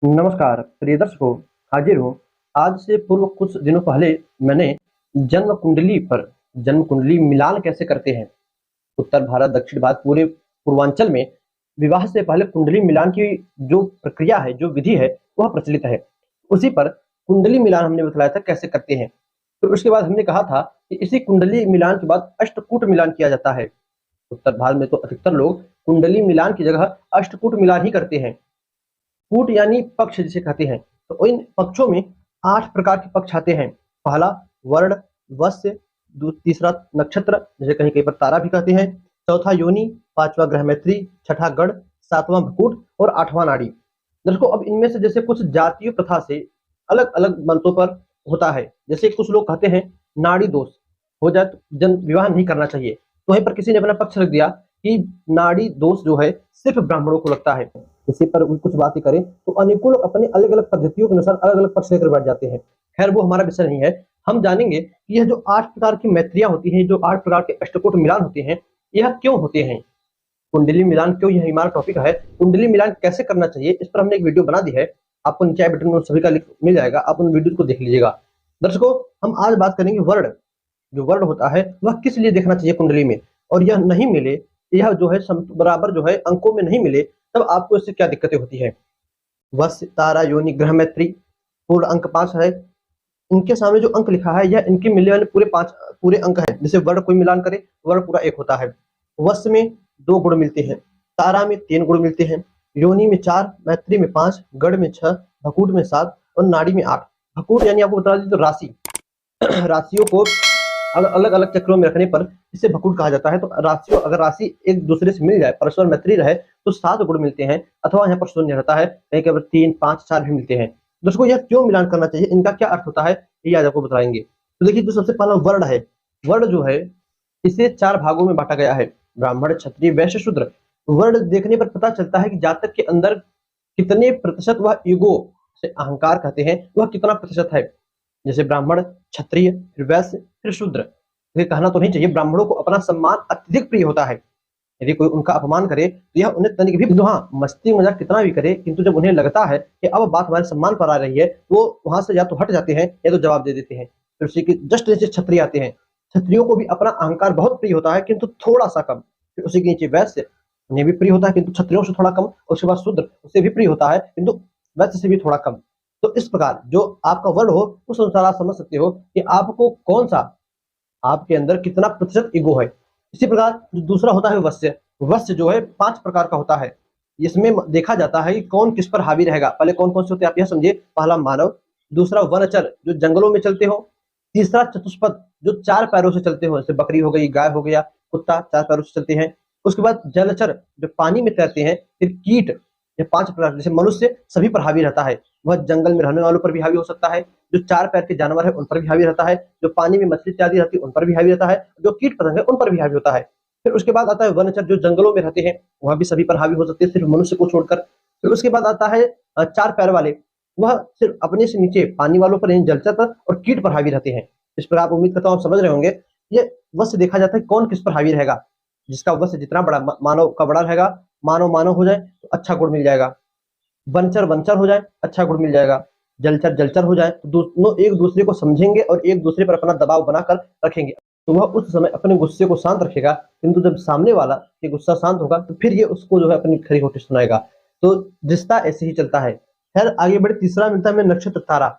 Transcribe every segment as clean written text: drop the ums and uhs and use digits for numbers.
नमस्कार प्रिय दर्शकों, हाजिर हूँ। आज से पूर्व कुछ दिनों पहले मैंने जन्म कुंडली मिलान कैसे करते हैं। उत्तर भारत, दक्षिण भारत, पूरे पूर्वांचल में विवाह से पहले कुंडली मिलान की जो प्रक्रिया है, जो विधि है, वह प्रचलित है। उसी पर कुंडली मिलान हमने बतलाया था कैसे करते हैं। फिर उसके बाद हमने कहा था कि इसी कुंडली मिलान के बाद अष्टकूट मिलान किया जाता है। उत्तर भारत में तो अधिकतर लोग कुंडली मिलान की जगह अष्टकूट मिलान ही करते हैं। कूट यानी पक्ष जिसे कहते हैं। तो इन पक्षों में 8 प्रकार के पक्ष आते हैं। पहला वर्ण, वस्य, तीसरा नक्षत्र जिसे कहीं कहीं पर तारा भी कहते हैं, चौथा योनि, पांचवा ग्रह मैत्री, छठा गण, सातवां भकूट और आठवां नाड़ी। दर्शकों, अब इनमें से जैसे कुछ जातीय प्रथा से अलग अलग मंतों पर होता है। जैसे कुछ लोग कहते हैं नाड़ी दोष हो जाए तो जन विवाह नहीं करना चाहिए, तो वहीं पर किसी ने अपना पक्ष रख दिया कि नाड़ी दोष जो है सिर्फ ब्राह्मणों को लगता है। इसी पर कुछ बातें करें तो अनेकों लोग अपने अलग अलग पद्धतियों के अनुसार अलग अलग पक्ष लेकर बैठ जाते हैं। खैर, वो हमारा विषय नहीं है। हम जानेंगे कि यह जो 8 प्रकार की मैत्रियां होती हैं, जो 8 प्रकार के अष्टकूट मिलान होते हैं, यह क्यों होते हैं। कुंडली मिलान क्यों, यह हमारा टॉपिक है। कुंडली मिलान कैसे करना चाहिए, इस पर हमने एक वीडियो बना दी है। आपको नीचे आई बटन में सभी का लिंक मिल जाएगा, आप उन वीडियो को देख लीजिएगा। दर्शकों, हम आज बात करेंगे वर्ण। जो वर्ण होता है वह किस लिए देखना चाहिए कुंडली में, और यह नहीं मिले, यह जो है बराबर जो है अंकों में नहीं मिले, तब आपको इससे क्या दिक्कतें होती है। वस्य, तारा, योनि, ग्रह मैत्री, पूर्ण अंक 5 है। इनके सामने जो अंक लिखा है यह इनके मिलने वाले पूरे 5 पूरे अंक है। जैसे वर्ण कोई मिलान करे, वर्ण पूरा 1 होता है। वस्य में 2 गुण मिलते हैं, तारा में 3 गुण मिलते हैं, योनि में 4, मैत्री में 5, गण में 6, भकूट में 7 और नाड़ी में 8। भकूट यानी आपको बता दीजिए तो राशि राशियों को अलग अलग चक्रों में रखने पर इसे भकूट कहा जाता है। तो राशियों, अगर राशि एक दूसरे से मिल जाए, परस्पर मैत्री रहे, तो 7 गुण मिलते हैं, अथवा यहाँ पर शून्य रहता है, कहीं कहीं 3, 5, 4 भी मिलते हैं। दोस्तों, यह क्यों मिलान करना चाहिए, इनका क्या अर्थ होता है, ये आज आपको बताएंगे। तो देखिए, जो सबसे पहला वर्ण है, वर्ण जो है इसे 4 भागों में बांटा गया है, ब्राह्मण, क्षत्रिय, वैश्य, शूद्र। वर्ण देखने पर पता चलता है कि जातक के अंदर कितने प्रतिशत वह ईगो से अहंकार कहते हैं, वह कितना प्रतिशत है। जैसे ब्राह्मण, क्षत्रिय, फिर वैश्य, फिर शूद्र। ये कहना तो नहीं चाहिए, ब्राह्मणों को अपना सम्मान अत्यधिक प्रिय होता है। यदि कोई उनका अपमान करे तो यह उन्हें तनिक भी, हाँ, मस्ती मजाक कितना भी करे, किंतु जब उन्हें लगता है कि अब बात हमारे सम्मान पर आ रही है, वो वहां से या तो हट जाते हैं या तो जवाब दे देते हैं। फिर उसी के जस्ट नीचे क्षत्रिय आते हैं। क्षत्रियों को भी अपना अहंकार बहुत प्रिय होता है, किंतु थोड़ा सा कम। फिर उसी के नीचे वैश्य, उन्हें भी प्रिय होता है, किंतु क्षत्रियों से थोड़ा कम। और उसके बाद शूद्र, उससे भी प्रिय होता है, किंतु वैश्य से भी थोड़ा कम। तो इस प्रकार जो आपका वर्ण हो, उस अनुसार आप समझ सकते हो कि आपको कौन सा, आपके अंदर कितना प्रतिशत ईगो है। इसी प्रकार जो दूसरा होता है वश्य। वश्य जो है 5 प्रकार का होता है। इसमें देखा जाता है कि कौन किस पर हावी रहेगा। पहले कौन कौन से होते हैं आप यह समझिए। पहला मानव, दूसरा वनचर जो जंगलों में चलते हो, तीसरा चतुष्पद जो 4 पैरों से चलते हो, जैसे बकरी हो गई, गाय हो गया, कुत्ता 4 पैरों से चलते हैं। उसके बाद जलचर जो पानी में तैरते हैं। फिर कीट, ये 5 प्रकार, जैसे मनुष्य सभी पर हावी रहता है, वह जंगल में रहने वालों पर भी हावी हो सकता है। जो 4 पैर के जानवर है उन पर भी हावी रहता है, जो पानी में मछली इत्यादि रहती है उन पर भी हावी रहता है, जो कीट पतंग है उन पर भी हावी होता है। फिर उसके बाद आता है वनचर जो जंगलों में रहते हैं, वह भी सभी पर हावी हो सकते हैं, सिर्फ मनुष्य को छोड़कर। फिर उसके बाद आता है 4 पैर वाले, वह सिर्फ अपने से नीचे पानी वालों पर, जलचर पर और कीट पर हावी रहते हैं। इस पर आप उम्मीद करता हूँ आप समझ रहे होंगे। ये वश्य देखा जाता है कौन किस पर हावी रहेगा। जिसका वश्य जितना बड़ा, मानव का बड़ा रहेगा, मानव मानव हो जाए तो अच्छा गुण मिल जाएगा, वनचर वनचर हो जाए अच्छा गुण मिल जाएगा, जलचर जलचर हो जाए तो दोनों एक दूसरे को समझेंगे और एक दूसरे पर अपना दबाव बनाकर रखेंगे, तो वह उस समय अपने गुस्से को शांत रखेगा। किंतु जब सामने वाला के गुस्सा शांत होगा तो फिर ये उसको जो है अपनी खरी खोटी सुनाएगा। तो रिश्ता ऐसे ही चलता है। खैर, आगे बढ़े, तीसरा मिलता है हमें नक्षत्र, तारा।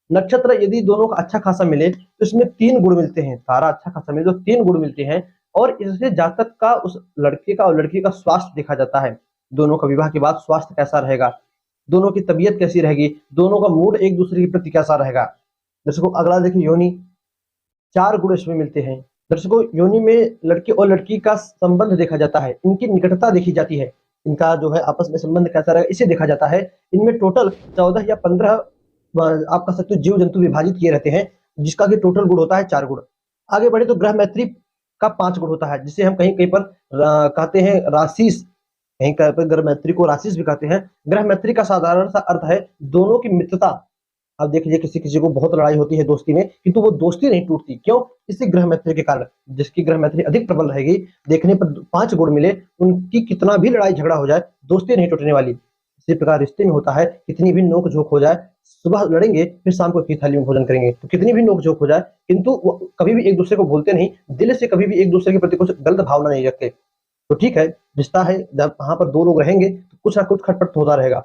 नक्षत्र यदि दोनों का अच्छा खासा मिले तो इसमें 3 गुण मिलते हैं। तारा अच्छा खासा मिले तो 3 गुण मिलते हैं, और इससे जातक का, उस लड़के का और लड़की का स्वास्थ्य देखा जाता है। दोनों का विवाह के बाद स्वास्थ्य कैसा रहेगा, दोनों की तबीयत कैसी रहेगी, दोनों का मूड एक दूसरे के प्रति कैसा रहेगा। दर्शकों, अगला देखिए योनि। 4 गुण इसमें मिलते हैं। दर्शकों, योनि में लड़के और लड़की का संबंध देखा जाता है, इनकी निकटता देखी जाती है, इनका जो है आपस में संबंध कैसा रहेगा इसे देखा जाता है। इनमें टोटल 14 या 15 आप कह सकते हो जीव जंतु विभाजित किए रहते हैं, जिसका कि टोटल गुण होता है 4 गुण। आगे बढ़े तो ग्रह मैत्री का 5 गुण होता है, जिसे हम कहीं कहीं पर कहते हैं राशिस, कहीं कहीं पर ग्रह मैत्री को राशिस भी कहते हैं। ग्रह मैत्री का साधारण सा अर्थ है दोनों की मित्रता। अब देखिए, किसी किसी को बहुत लड़ाई होती है दोस्ती में, किंतु वो दोस्ती नहीं टूटती, क्यों, इसी ग्रह मैत्री के कारण। जिसकी ग्रह मैत्री अधिक प्रबल रहेगी, देखने पर 5 गुण मिले, उनकी कितना भी लड़ाई झगड़ा हो जाए दोस्ती नहीं टूटने वाली। इसी प्रकार रिश्ते में होता है, कितनी भी नोक झोंक हो जाए, सुबह लड़ेंगे फिर शाम को एक ही थाली में भोजन करेंगे, तो कितनी भी नोक झोंक हो जाए किंतु वो कभी भी एक दूसरे को बोलते नहीं, दिल से कभी भी एक दूसरे के प्रति कुछ गलत भावना नहीं रखते। तो ठीक है, रिश्ता है, जब वहां पर दो लोग रहेंगे तो कुछ ना कुछ खटपट होता रहेगा।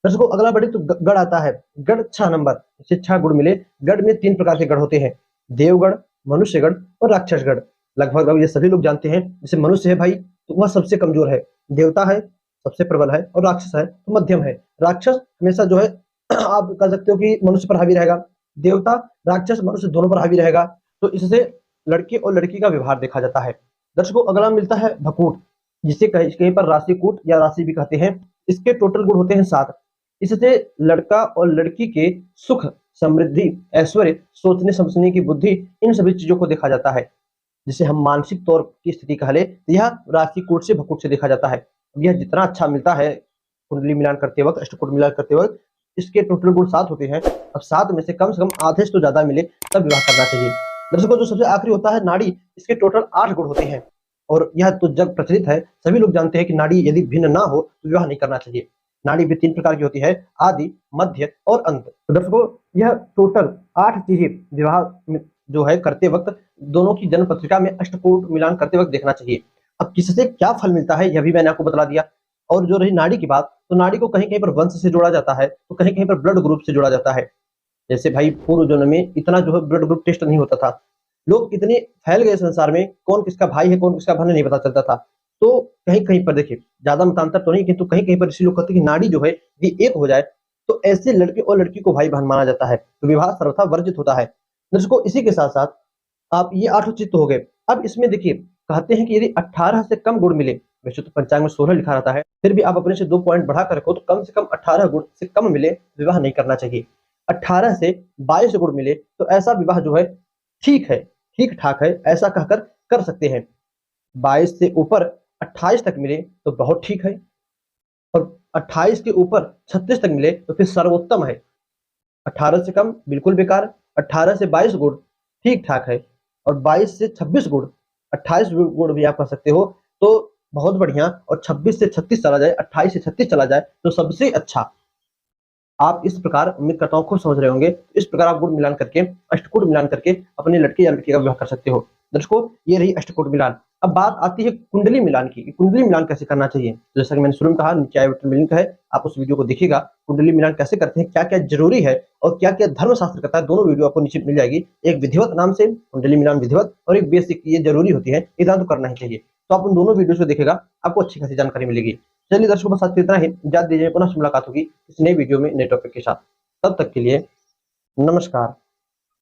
दर्शकों अगला बढ़े तो गढ़ आता है। गढ़ 6 नंबर, इसे 6 गुण मिले। गढ़ में 3 प्रकार के गढ़ होते हैं, देवगढ़, मनुष्यगढ़ और राक्षसगढ़। लगभग ये सभी लोग जानते हैं। जैसे मनुष्य है भाई तो वह सबसे कमजोर है, देवता है सबसे प्रबल है और राक्षस है तो मध्यम है। राक्षस हमेशा जो है आप कह सकते हो कि मनुष्य पर हावी रहेगा, देवता राक्षस मनुष्य दोनों पर हावी रहेगा। तो इससे लड़के और लड़की का व्यवहार देखा जाता है। दर्शकों अगला मिलता है भकूट, जिसे कहीं पर राशिकूट या राशि भी कहते हैं। इसके टोटल गुण होते हैं 7। इससे लड़का और लड़की के सुख, समृद्धि, ऐश्वर्य, सोचने समझने की बुद्धि, इन सभी चीजों को देखा जाता है। जिसे हम मानसिक तौर की स्थिति कह ले तो यह राशिकूट से भकूट से देखा जाता है। अब यह जितना अच्छा मिलता है कुंडली मिलान करते वक्त, अष्टकूट मिलान करते वक्त, इसके टोटल गुण 7 होते हैं। अब 7 में से कम आधे से तो ज्यादा मिले तब विवाह करना चाहिए। दर्शकों जो सबसे आखिरी होता है नाड़ी, इसके टोटल 8 गुण होते हैं और यह तो जग प्रचलित है, सभी लोग जानते हैं कि नाड़ी यदि भिन्न ना हो तो विवाह नहीं करना चाहिए। नाड़ी भी 3 प्रकार की होती है, आदि, मध्य और अंत। तो दर्शकों यह टोटल 8 चीजें विवाह जो है करते वक्त दोनों की जन्म पत्रिका में अष्टकूट मिलान करते वक्त देखना चाहिए। अब किससे क्या फल मिलता है यह भी मैंने आपको बता दिया। और जो रही नाड़ी की बात, तो नाड़ी को कहीं कहीं पर वंश से जोड़ा जाता है, तो कहीं कहीं पर ब्लड ग्रुप से जोड़ा जाता है। जैसे भाई पूर्व जन्म में इतना जो है ब्लड ग्रुप टेस्ट नहीं होता था, लोग इतने फैल गए संसार में, कौन किसका भाई है कौन किसका बहन नहीं पता चलता था। तो कहीं कहीं पर देखिए ज्यादा मतांतर तो नहीं, किंतु कहीं कहीं पर इसी लोग कहते हैं कि नाड़ी जो है ये एक हो जाए तो ऐसे लड़के और लड़की को भाई बहन माना जाता है, तो विवाह सर्वथा वर्जित होता है। दर्शकों इसी के साथ साथ आप ये 8 चित्त हो गए। अब इसमें देखिए कहते हैं कि यदि 18 से कम गुण मिले, वैसे तो पंचांग में 16 लिखा रहता है, फिर भी आप अपने से 2 पॉइंट बढ़ा कर रखो तो कम से कम 18 गुण से कम मिले विवाह नहीं करना चाहिए। 18 से 22 गुण मिले तो ऐसा विवाह जो है ठीक है, ठीक ठाक है, ऐसा कहकर कर सकते हैं। 22 से ऊपर 28 तक मिले तो बहुत ठीक है, और 28 के ऊपर 36 तक मिले तो फिर सर्वोत्तम है। 18 से कम बिल्कुल बेकार, 18 से 22 गुण ठीक ठाक है, और 22 से 26 गुण, 28 गुण भी आप कह सकते हो तो बहुत बढ़िया, और 26 से 36 चला जाए, 28 से 36 चला जाए तो सबसे अच्छा। आप इस प्रकार, उम्मीद करता हूँ खूब समझ रहे होंगे, इस प्रकार आप गुण मिलान करके, अष्टकूट मिलान करके अपने लड़के या लड़की का विवाह कर सकते हो। दर्शकों ये रही अष्टकूट मिलान। अब बात आती है कुंडली मिलान की, कुंडली मिलान कैसे करना चाहिए। जैसा कि मैंने शुरू में कहा, नीचे आई बटन में लिंक है, आप उस वीडियो को देखिएगा। कुंडली मिलान कैसे करते हैं, क्या क्या जरूरी है और क्या क्या धर्मशास्त्र कहता है, दोनों वीडियो आपको नीचे मिल जाएगी। एक विधिवत नाम से कुंडली मिलान विधिवत, और एक बेसिक, ये जरूरी होती है, इतना तो करना ही चाहिए। तो आप उन दोनों वीडियो को देखिएगा, आपको अच्छी खासी जानकारी मिलेगी। चलिए दर्शकों बस आज इतना ही, इजाजत दीजिए, पुनः मुलाकात होगी इस नए वीडियो में नए टॉपिक के साथ। तब तक के लिए नमस्कार।